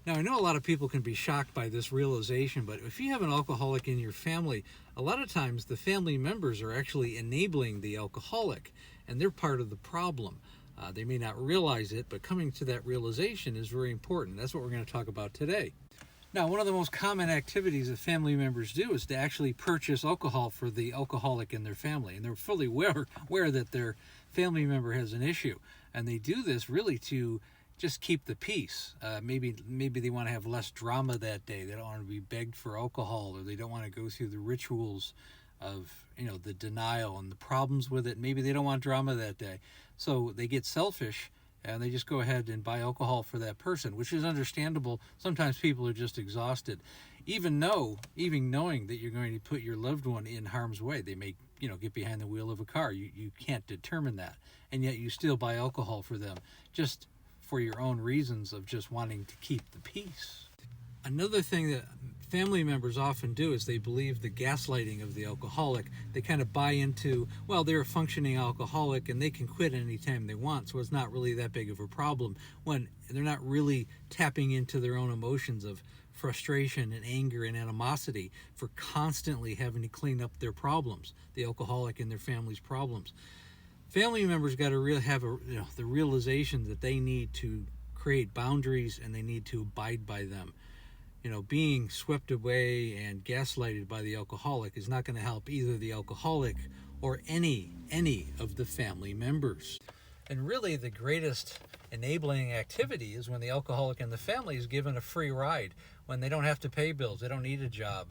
Now, I know a lot of people can be shocked by this realization, but if you have an alcoholic in your family, a lot of times the family members are actually enabling the alcoholic, and they're part of the problem. They may not realize it, but coming to that realization is very important. That's what we're going to talk about today. Now, one of the most common activities that family members do is to actually purchase alcohol for the alcoholic in their family, and they're fully aware that their family member has an issue, and they do this really to just keep the peace. Maybe they want to have less drama that day. They don't want to be begged for alcohol, or they don't want to go through the rituals of the denial and the problems with it. Maybe they don't want drama that day, so they get selfish and they just go ahead and buy alcohol for that person, which is understandable. Sometimes people are just exhausted. Even knowing that you're going to put your loved one in harm's way, they may get behind the wheel of a car. You can't determine that, and yet you still buy alcohol for them, just for your own reasons of just wanting to keep the peace. Another thing that family members often do is they believe the gaslighting of the alcoholic. They kind of buy into, well, they're a functioning alcoholic and they can quit anytime they want, so it's not really that big of a problem, when they're not really tapping into their own emotions of frustration and anger and animosity for constantly having to clean up their problems, the alcoholic and their family's problems. Family members got to have the realization that they need to create boundaries and they need to abide by them. Being swept away and gaslighted by the alcoholic is not going to help either the alcoholic or any of the family members. And really, the greatest enabling activity is when the alcoholic and the family is given a free ride, when they don't have to pay bills, they don't need a job,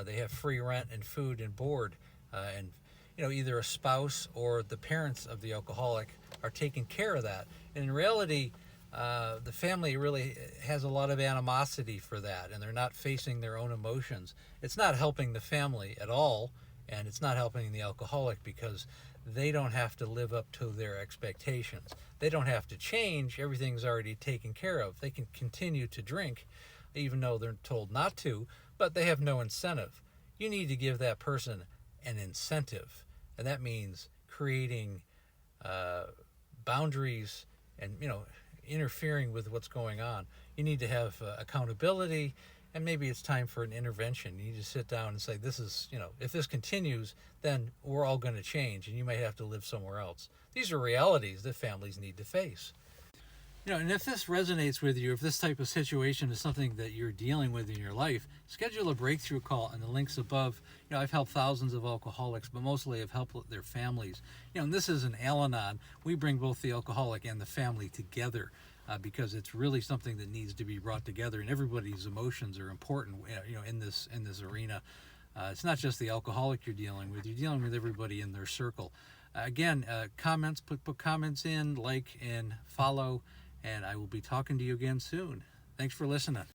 they have free rent and food and board, and either a spouse or the parents of the alcoholic are taking care of that. And in reality, the family really has a lot of animosity for that, and they're not facing their own emotions. It's not helping the family at all, and it's not helping the alcoholic, because they don't have to live up to their expectations. They don't have to change. Everything's already taken care of. They can continue to drink, even though they're told not to, but they have no incentive. You need to give that person an incentive, and that means creating boundaries and interfering with what's going on. You need to have accountability, and maybe it's time for an intervention. You need to sit down and say, this is, if this continues, then we're all going to change, and you might have to live somewhere else. These are realities that families need to face. And if this resonates with you, if this type of situation is something that you're dealing with in your life, schedule a breakthrough call, and the links above. I've helped thousands of alcoholics, but mostly I've helped their families. And this is an Al-Anon. We bring both the alcoholic and the family together because it's really something that needs to be brought together, and everybody's emotions are important. In this arena, it's not just the alcoholic you're dealing with everybody in their circle. Again, comments, put comments in, like and follow. And I will be talking to you again soon. Thanks for listening.